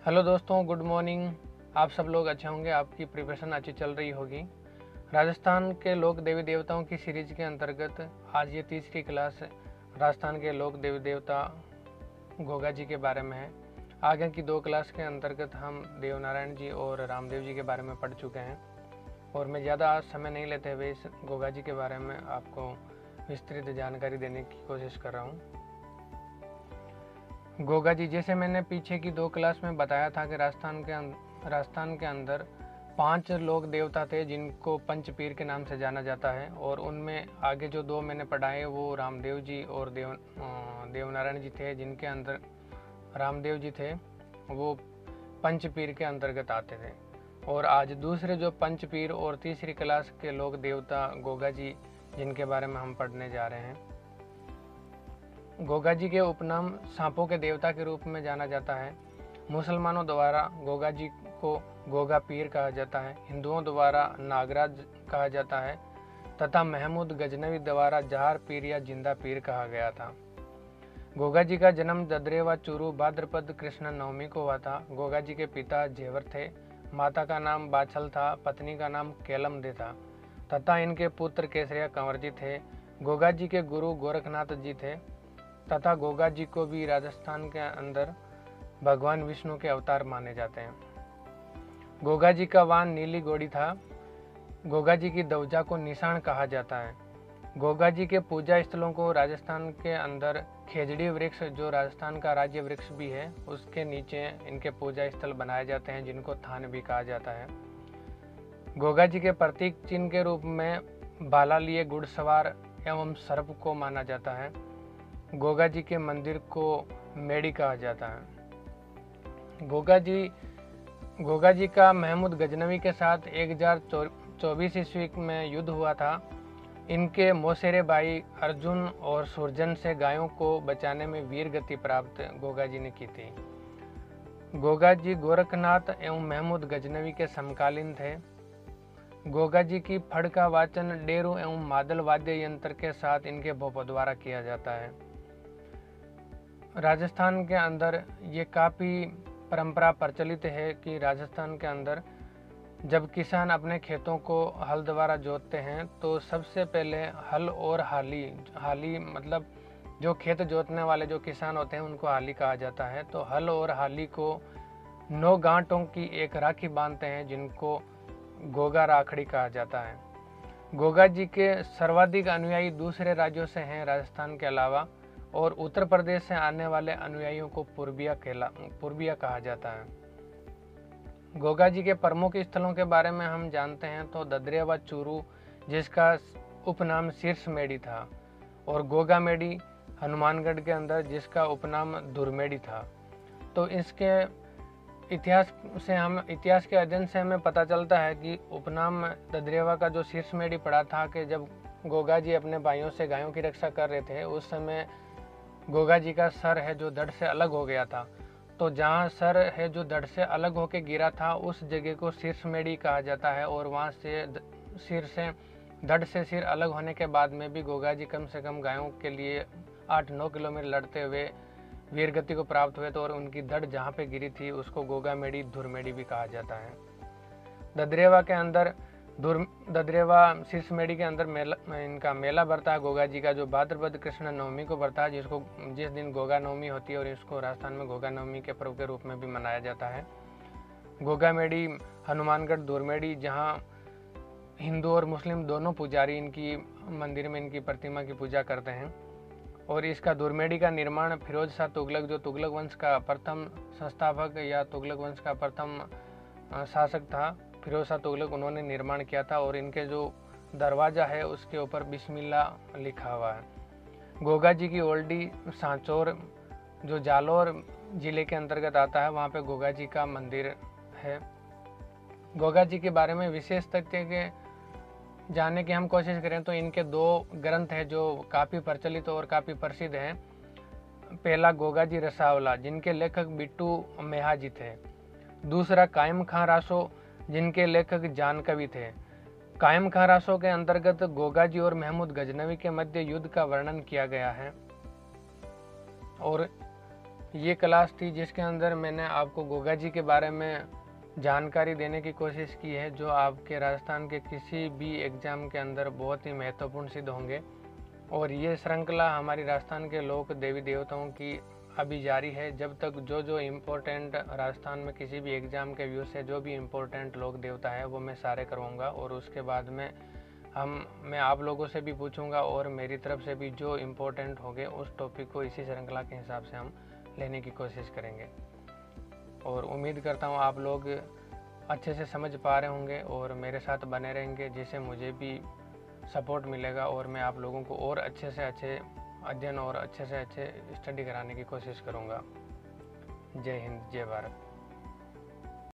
Hello दोस्तों, good morning. आप सब लोग अच्छे होंगे, आपकी प्रिपरेशन अच्छी चल रही होगी। राजस्थान के लोक देवी देवताओं की सीरीज के अंतर्गत आज ये तीसरी क्लास राजस्थान के लोक देवी देवता गोगा जी के बारे में है। आगे की दो क्लास के अंतर्गत हम देवनारायण जी और रामदेव जी के बारे में पढ़ चुके हैं और मैं ज़्यादा आज समय नहीं लेते हुए इस गोगा जी के बारे में आपको विस्तृत जानकारी देने की कोशिश कर रहा हूँ। गोगा जी, जैसे मैंने पीछे की दो क्लास में बताया था कि राजस्थान के अंदर 5 लोक देवता थे जिनको पंचपीर के नाम से जाना जाता है, और उनमें आगे जो दो मैंने पढ़ाए वो रामदेव जी और देवनारायण जी थे, जिनके अंदर रामदेव जी थे वो पंचपीर के अंतर्गत आते थे। और आज दूसरे जो पंचपीर और तीसरी क्लास के लोक देवता गोगा जी जिनके बारे में हम पढ़ने जा रहे हैं। गोगा जी के उपनाम सांपों के देवता के रूप में जाना जाता है। मुसलमानों द्वारा गोगा जी को गोगा पीर कहा जाता है, हिंदुओं द्वारा नागराज कहा जाता है तथा महमूद गजनवी द्वारा जहार पीर या जिंदा पीर कहा गया था। गोगा जी का जन्म ददरेवा चूरू भाद्रपद कृष्ण नवमी को हुआ था। गोगा जी के पिता जेवर थे, माता का नाम बाछल था, पत्नी का नाम केलम दे था तथा इनके पुत्र केसरिया कंवर जी थे। गोगा जी के गुरु गोरखनाथ जी थे तथा गोगा जी को भी राजस्थान के अंदर भगवान विष्णु के अवतार माने जाते हैं। गोगा जी का वाहन नीली घोड़ी था। गोगा जी की ध्वजा को निशान कहा जाता है। गोगा जी के पूजा स्थलों को राजस्थान के अंदर खेजड़ी वृक्ष, जो राजस्थान का राज्य वृक्ष भी है, उसके नीचे इनके पूजा स्थल बनाए जाते हैं जिनको थान भी कहा जाता है। गोगा जी के प्रतीक चिन्ह के रूप में भाला लिए घुड़सवार एवं सर्प को माना जाता है। गोगा जी के मंदिर को मेड़ी कहा जाता है। गोगा जी का महमूद गजनवी के साथ 1024 ईस्वी में युद्ध हुआ था। इनके मौसेरे भाई अर्जुन और सुरजन से गायों को बचाने में वीर गति प्राप्त गोगा जी ने की थी। गोगा जी गोरखनाथ एवं महमूद गजनवी के समकालीन थे। गोगा जी की फड़ का वाचन डेरू एवं मादल वाद्य यंत्र के साथ इनके भोपों द्वारा किया जाता है। राजस्थान के अंदर ये काफ़ी परंपरा प्रचलित है कि राजस्थान के अंदर जब किसान अपने खेतों को हल द्वारा जोतते हैं तो सबसे पहले हल और हाली मतलब जो खेत जोतने वाले जो किसान होते हैं उनको हाली कहा जाता है। तो हल और हाली को 9 गांठों की एक राखी बांधते हैं जिनको गोगा राखड़ी कहा जाता है। गोगा जी के सर्वाधिक अनुयायी दूसरे राज्यों से हैं राजस्थान के अलावा, और उत्तर प्रदेश से आने वाले अनुयायियों को पूर्बिया कहा जाता है। गोगा जी के प्रमुख स्थलों के बारे में हम जानते हैं तो ददरेवा चूरू, जिसका उपनाम शीर्ष मेड़ी था, और गोगा मेड़ी हनुमानगढ़ के अंदर, जिसका उपनाम धुरमेड़ी था। तो इसके इतिहास के अध्ययन से हमें पता चलता है कि उपनाम ददरेवा का जो शीर्ष मेड़ी पड़ा था कि जब गोगा जी अपने भाइयों से गायों की रक्षा कर रहे थे उस समय गोगा जी का सर है जो धड़ से अलग हो गया था। तो जहाँ सर है जो धड़ से अलग होकर गिरा था उस जगह को शीर्ष मेड़ी कहा जाता है, और वहाँ से धड़ से सिर अलग होने के बाद में भी गोगा जी कम से कम गायों के लिए 8-9 किलोमीटर लड़ते हुए वीर गति को प्राप्त हुए। तो और उनकी धड़ जहाँ पे गिरी थी उसको गोगा मेड़ी धुरमेड़ी भी कहा जाता है। ददरेवा शीर्ष मेड़ी के अंदर इनका मेला बढ़ता है गोगा जी का, जो भाद्रपद कृष्ण नवमी को बढ़ता है, जिस दिन गोगा नवमी होती है, और इसको राजस्थान में गोगा नवमी के पर्व के रूप में भी मनाया जाता है। गोगा मेड़ी हनुमानगढ़ धुरमेड़ी, जहाँ हिंदू और मुस्लिम दोनों पुजारी इनकी मंदिर में इनकी प्रतिमा की पूजा करते हैं। और इसका धुरमेड़ी का निर्माण फिरोज शाह तुगलक, जो तुगलक वंश का प्रथम संस्थापक या तुगलक वंश का प्रथम शासक था, फिरोज शाह तुगलक, उन्होंने निर्माण किया था। और इनके जो दरवाज़ा है उसके ऊपर बिस्मिल्लाह लिखा हुआ है। गोगा जी की ओल्डी सांचौर, जो जालौर जिले के अंतर्गत आता है, वहाँ पे गोगा जी का मंदिर है। गोगा जी के बारे में विशेष तथ्य के जानने की हम कोशिश करें तो इनके 2 ग्रंथ हैं जो काफ़ी प्रचलित और काफ़ी प्रसिद्ध हैं। पहला गोगा जी रसावला, जिनके लेखक बिट्टू मेहा जी थे। दूसरा कायम खां रासो, जिनके लेखक जान कवि थे। कायम खां रासो के अंतर्गत गोगा जी और महमूद गजनवी के मध्य युद्ध का वर्णन किया गया है, और ये क्लास थी जिसके अंदर मैंने आपको गोगा जी के बारे में जानकारी देने की कोशिश की है, जो आपके राजस्थान के किसी भी एग्ज़ाम के अंदर बहुत ही महत्वपूर्ण सिद्ध होंगे। और ये श्रृंखला हमारी राजस्थान के लोक देवी देवताओं की अभी जारी है। जब तक जो इम्पोर्टेंट राजस्थान में किसी भी एग्ज़ाम के व्यू से जो भी इम्पोर्टेंट लोक देवता है वो मैं सारे करवाऊँगा, और उसके बाद में मैं आप लोगों से भी पूछूंगा और मेरी तरफ से भी जो इम्पोर्टेंट होंगे उस टॉपिक को इसी श्रृंखला के हिसाब से हम लेने की कोशिश करेंगे। और उम्मीद करता हूँ आप लोग अच्छे से समझ पा रहे होंगे और मेरे साथ बने रहेंगे, जिससे मुझे भी सपोर्ट मिलेगा और मैं आप लोगों को और अच्छे से अच्छे अध्ययन और अच्छे से अच्छे स्टडी कराने की कोशिश करूँगा। जय हिंद, जय भारत।